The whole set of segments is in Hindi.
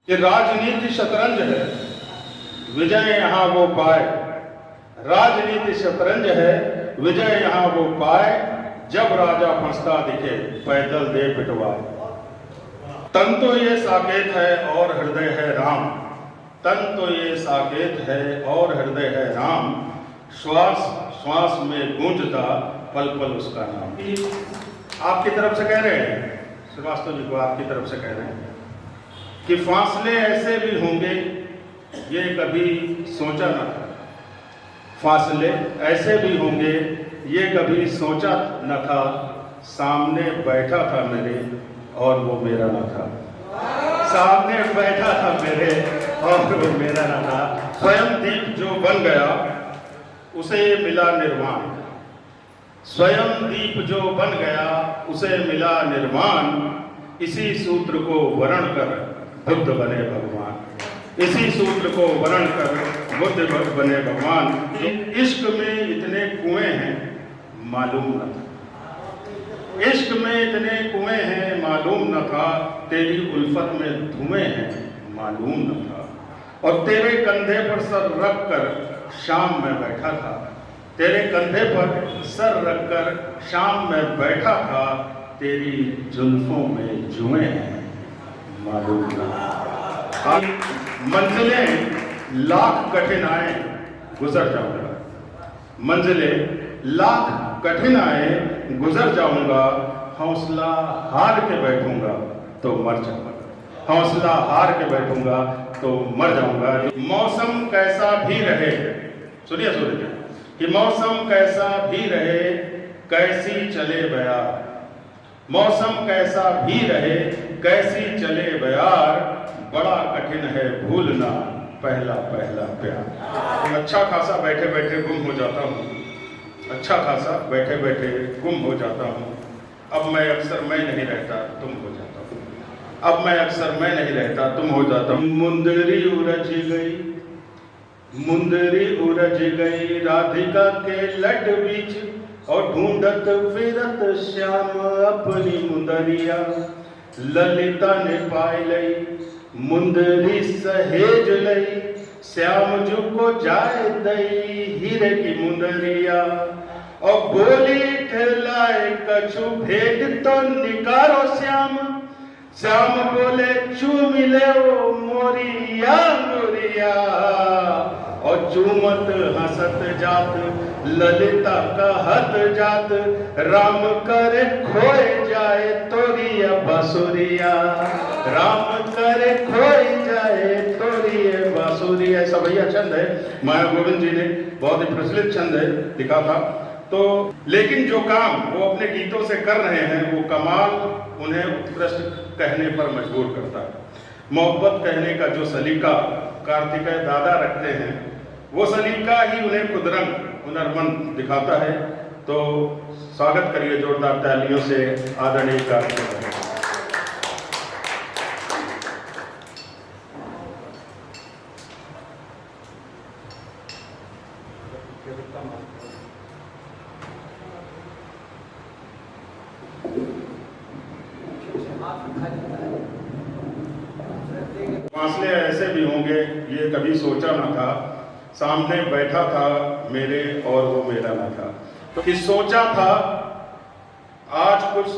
कि राजनीति शतरंज है, विजय यहां वो पाए। राजनीति शतरंज है, विजय यहां वो पाए। जब राजा फंसता दिखे, पैदल दे पिटवाए। तन तो ये साकेत है और हृदय है राम। तन तो ये साकेत है और हृदय है राम। श्वास श्वास में गूंजता पल पल उसका नाम। आपकी तरफ से कह रहे हैं, श्रीवास्तव जी को आपकी तरफ से कह रहे हैं कि फासले ऐसे भी होंगे ये कभी सोचा न था। फासले ऐसे भी होंगे ये कभी सोचा न था। सामने बैठा था मेरे और वो मेरा न था। सामने बैठा था मेरे और वो मेरा न था। स्वयं दीप जो बन गया उसे मिला निर्वाण। स्वयं दीप जो बन गया उसे मिला निर्वाण। इसी सूत्र को वर्ण कर बुद्ध बने भगवान। इसी सूत्र को वर्ण कर बुद्ध बने भगवान। इश्क में इतने कुएं हैं मालूम न था। इश्क में इतने कुएं हैं मालूम न था। तेरी उल्फत में धुएं हैं मालूम न था। और तेरे कंधे पर सर रख कर शाम में बैठा था। तेरे कंधे पर सर रख कर शाम में बैठा था। तेरी जुल्फों में जुएं हैं मालूम न था। मंजिलें लाख कठिन आए गुजर जाऊंगा। मंजिलें लाख कठिन आए गुजर जाऊंगा। हौसला हार के बैठूंगा तो मर जाऊंगा। हौसला हार के बैठूंगा तो मर जाऊंगा। मौसम कैसा भी रहे, सुनिए सुनिए, कि मौसम कैसा भी रहे कैसी चले बयार। मौसम कैसा भी रहे कैसी चले बयार। बड़ा कठिन है भूलना पहला पहला प्यार। अच्छा खासा बैठे बैठे गुम हो जाता हूँ। अच्छा खासा बैठे बैठे गुम हो जाता हूँ। अब मैं अक्सर मैं नहीं रहता तुम हो जाता हूँ। अब मैं अक्सर मैं नहीं रहता तुम हो जाता हूँ। मुंदरी उलझ गई, मुंदरी उलझ गई राधिका के लट बीच। और ढूंढत फिरत श्याम अपनी मुंदरिया। ललिता ने पाई लई मुंदरी सहेज लई। श्याम जू को जाए दई हीरे की मुंदरिया। और बोली ठहलाए कछु भेद तो निकारो श्याम। श्याम बोले चू मिले ओ मोरिया मोरिया। और चूमत हंसत जात ललिता कहत जात। राम करे खोए जाए तोरिया बांसुरिया। राम करे खोए जाए तोरिया बांसुरिया। ऐसा भैया छंद है, माया गोविंद जी ने बहुत ही प्रचलित छंद है लिखा था। तो लेकिन जो काम वो अपने गीतों से कर रहे हैं वो कमाल उन्हें उत्कृष्ट कहने पर मजबूर करता है। मोहब्बत कहने का जो सलीका कार्तिकेय दादा रखते हैं वो सलीका ही उन्हें खुदरंग हुनरमंद दिखाता है। तो स्वागत करिए जोरदार तालियों से आदरणीय कार्तिकेय। फासले ऐसे भी होंगे ये कभी सोचा न था। सामने बैठा था मेरे और वो मेरा न था। तो कि सोचा था आज कुछ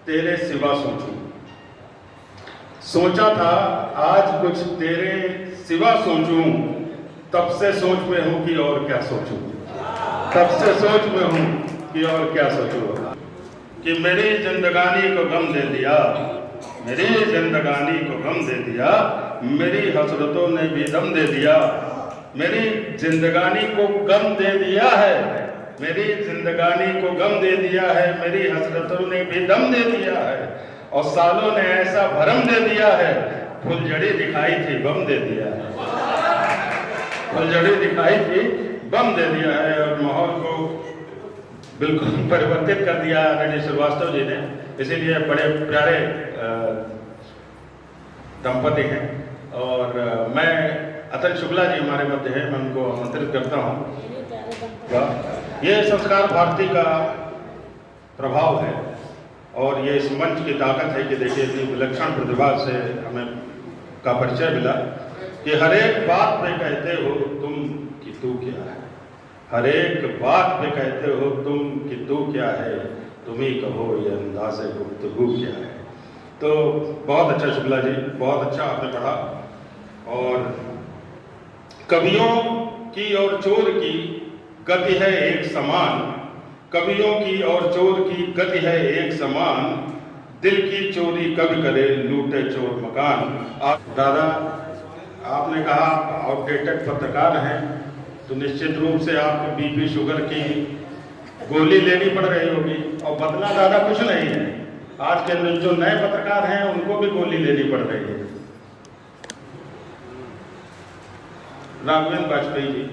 तेरे सिवा सोचूं। सोचा था आज कुछ तेरे सिवा सोचूं। तब से सोच में हूं कि और क्या सोचूं। तब से सोच में हूं कि और क्या सोचूं। कि मेरी जिंदगानी को गम दे दिया। मेरी जिंदगानी को गम दे दिया। मेरी हसरतों ने भी दम दे दिया। मेरी जिंदगानी को गम दे दिया है। मेरी जिंदगानी को गम दे दिया है। मेरी हसरतों ने भी दम दे दिया है। और सालों ने ऐसा भरम दे दिया है। फुलझड़ी दिखाई थी बम दे दिया है। फुलझड़ी दिखाई थी बम दे दिया है। और माहौल को बिल्कुल परिवर्तित कर दिया आदरणीय श्रीवास्तव जी ने। इसीलिए बड़े प्यारे दंपति हैं। और मैं अतन शुक्ला जी हमारे मध्य हैं, मैं उनको आमंत्रित करता हूँ। ये संस्कार भारती का प्रभाव है और ये इस मंच की ताकत है कि देखिए इतनी विलक्षण प्रतिभा से हमें का परिचय मिला कि हर एक बात पे कहते हो तुम कि तू क्या है, हर एक बात पे कहते हो तुम कि तू क्या है, तुम ही कहो ये अंदाज़े गुफ्तगू क्या है। तो बहुत अच्छा शुक्ला जी, बहुत अच्छा आपने पढ़ा। और कवियों की और चोर की गति है एक समान, कवियों की और चोर की गति है एक समान, दिल की चोरी कब करे लूटे चोर मकान। आप दादा, आपने कहा आउटडेटेड पत्रकार हैं, तो निश्चित रूप से आपको बीपी शुगर की गोली लेनी पड़ रही होगी। और बदला दादा कुछ नहीं है, आज के जो नए पत्रकार हैं उनको भी गोली लेनी पड़ रही है। राघवेंद्र वाजपेयी जी,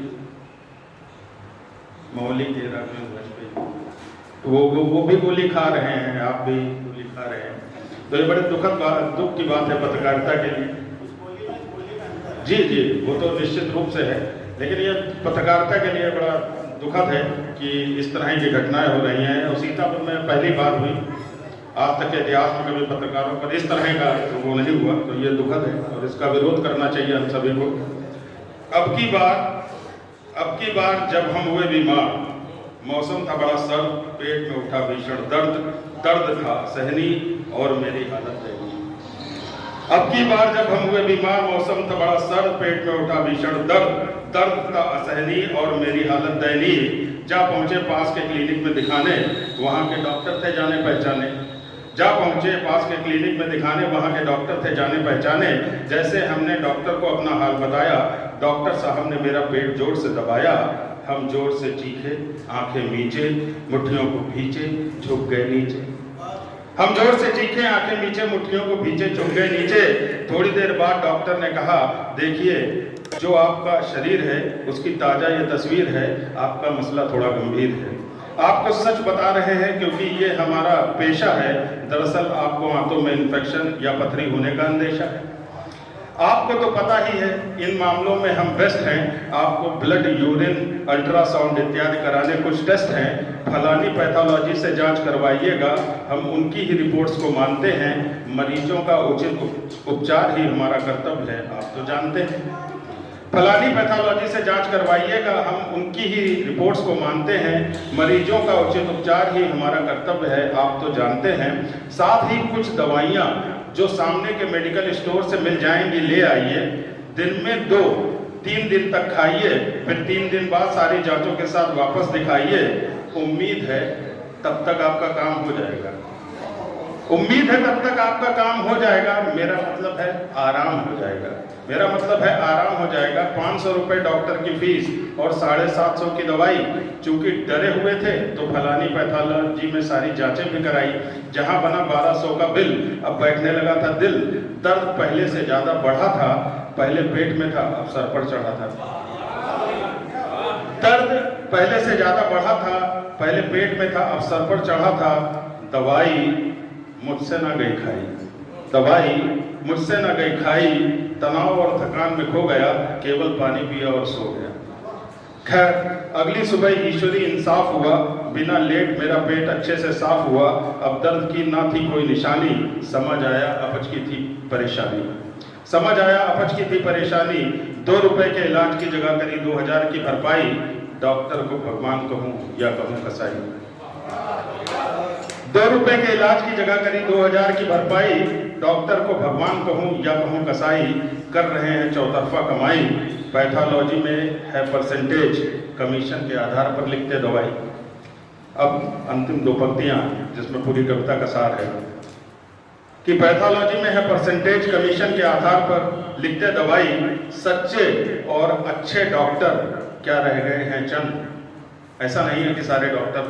मौलिक है राघवेंद्र वाजपेयी, वो भी गोली खा रहे हैं, आप भी गोली खा रहे हैं। तो ये बड़े दुख की बात है पत्रकारिता के लिए। जी जी, वो तो निश्चित रूप से है, लेकिन ये पत्रकारिता के लिए बड़ा दुखद है कि इस तरह की घटनाएं हो रही हैं। और सीतापुर में पहली बार हुई, आज तक के इतिहास में कभी पत्रकारों पर इस तरह का वो नहीं हुआ, तो ये दुखद है और इसका विरोध करना चाहिए हम सभी को। अब की बार जब हम हुए बीमार, मौसम था बड़ा सर्द, पेट में उठा भीषण दर्द था सहनी और मेरी हालत दयनीय। अब की बार जब हम हुए बीमार, मौसम था बड़ा सर्द, पेट में उठा भीषण दर्द था असहनी और मेरी हालत दयनीय। जा पहुंचे पास के क्लिनिक में दिखाने, वहाँ के डॉक्टर थे जाने पहचाने। जा पहुंचे पास के क्लिनिक में दिखाने, वहाँ के डॉक्टर थे जाने पहचाने। जैसे हमने डॉक्टर को अपना हाल बताया, डॉक्टर साहब ने मेरा पेट जोर से दबाया। हम जोर से चीखे, आंखें मीचे, मुट्ठियों को भींचे, झुक गए नीचे। हम जोर से चीखे, आंखें मीचे, मुट्ठियों को भींचे, झुक गए नीचे। थोड़ी देर बाद डॉक्टर ने कहा, देखिए जो आपका शरीर है उसकी ताजा ये तस्वीर है, आपका मसला थोड़ा गंभीर है। आपको सच बता रहे हैं क्योंकि ये हमारा पेशा है। दरअसल आपको आंतों में इन्फेक्शन या पथरी होने का अंदेशा है। आपको तो पता ही है इन मामलों में हम बेस्ट हैं। आपको ब्लड, यूरिन, अल्ट्रासाउंड इत्यादि कराने कुछ टेस्ट हैं। फलानी पैथोलॉजी से जांच करवाइएगा, हम उनकी ही रिपोर्ट्स को मानते हैं। मरीजों का उचित उपचार ही हमारा कर्तव्य है, आप तो जानते हैं। फलानी पैथोलॉजी से जांच करवाइएगा, हम उनकी ही रिपोर्ट्स को मानते हैं। मरीजों का उचित उपचार ही हमारा कर्तव्य है, आप तो जानते हैं। साथ ही कुछ दवाइयाँ जो सामने के मेडिकल स्टोर से मिल जाएंगी ले आइए। दिन में 2-3 दिन तक खाइए, फिर 3 दिन बाद सारी जांचों के साथ वापस दिखाइए। उम्मीद है तब तक आपका काम हो जाएगा, उम्मीद है तब तक आपका काम हो जाएगा। मेरा मतलब है आराम हो जाएगा, मेरा मतलब है आराम हो जाएगा। 500 रुपये डॉक्टर की फीस और 750 की दवाई। चूंकि डरे हुए थे तो फलानी पैथोलॉजी में सारी जांचें भी कराई। जहां बना 1200 का बिल, अब बैठने लगा था दिल। दर्द पहले से ज्यादा बढ़ा था, पहले पेट में था अब सर पर चढ़ा था। दर्द पहले से ज्यादा बढ़ा था, पहले पेट में था अब सर पर चढ़ा था। दवाई मुझसे ना गई खाई, दवाई मुझसे ना गई खाई। तनाव और थकान में खो गया, केवल पानी पिया और सो गया। खैर अगली सुबह ईश्वरी इंसाफ हुआ, बिना लेट मेरा पेट अच्छे से साफ हुआ। अब दर्द की ना थी कोई निशानी, समझ आया अपच की थी परेशानी। समझ आया अपच की थी परेशानी। 2 रुपए के इलाज की जगह करी 2000 की भरपाई। डॉक्टर को भगवान कहूँ या कहूँ कसाई। 2 रुपए के इलाज की जगह करी 2000 की भरपाई। डॉक्टर को भगवान कहूँ या कहूँ कसाई। कर रहे हैं चौतरफा कमाई। पैथोलॉजी में है परसेंटेज, कमीशन के आधार पर लिखते दवाई। अब अंतिम 2 पंक्तियां जिसमें पूरी कविता का सार है कि पैथोलॉजी में है परसेंटेज, कमीशन के आधार पर लिखते दवाई। सच्चे और अच्छे डॉक्टर क्या रह गए हैं चंद। ऐसा नहीं है कि सारे डॉक्टर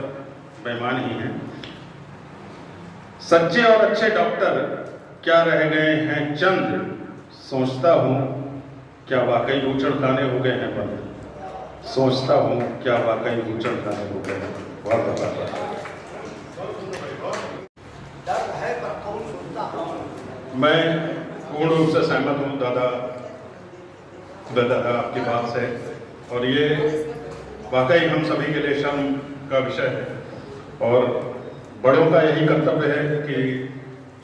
बेईमान ही हैं। सच्चे और अच्छे डॉक्टर क्या रह गए हैं चंद। सोचता हूँ क्या वाकई बूचड़ खाने हो गए हैं बंद। सोचता हूँ क्या वाकई बूचड़ खाने हो गए हैं। बहुत धन्यवाद। मैं पूर्ण रूप से सहमत हूँ दादा आपकी बात से। और ये वाकई हम सभी के लिए शर्म का विषय है और बड़ों का यही कर्तव्य है कि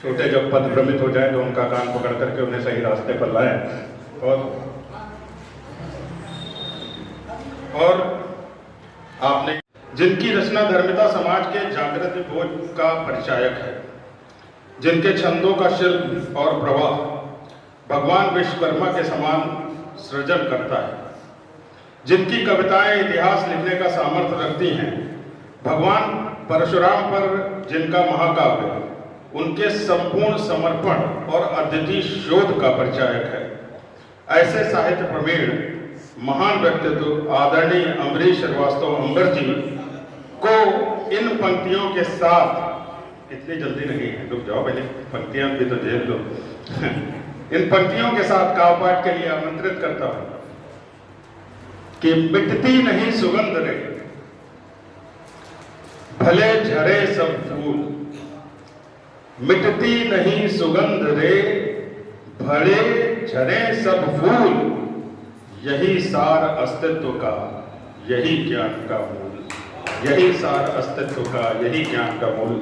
छोटे जब पथ भ्रमित हो जाए तो उनका कान पकड़ करके उन्हें सही रास्ते पर लाएं। और आपने जिनकी रचना धर्मिता समाज के जागृत बोझ का परिचायक है, जिनके छंदों का शिल्प और प्रवाह भगवान विश्वकर्मा के समान सृजन करता है, जिनकी कविताएं इतिहास लिखने का सामर्थ्य रखती हैं, भगवान परशुराम पर जिनका महाकाव्य उनके संपूर्ण समर्पण और अद्वितीय शोध का परिचायक है, ऐसे साहित्य प्रवीण महान व्यक्तित्व आदरणीय अम्बरीश श्रीवास्तव अंबर जी को इन पंक्तियों के साथ, इतनी जल्दी नहीं है, रुक जाओ पहले पंक्तियां भी तो झेल लो इन पंक्तियों के साथ काव्य पाठ के लिए आमंत्रित करता हूं कि मिटती नहीं सुगंध रे भले झरे सब फूल, मिटती नहीं सुगंध रे भले झरे सब फूल, यही सार अस्तित्व का यही ज्ञान का मूल, यही सार अस्तित्व का यही ज्ञान का मूल।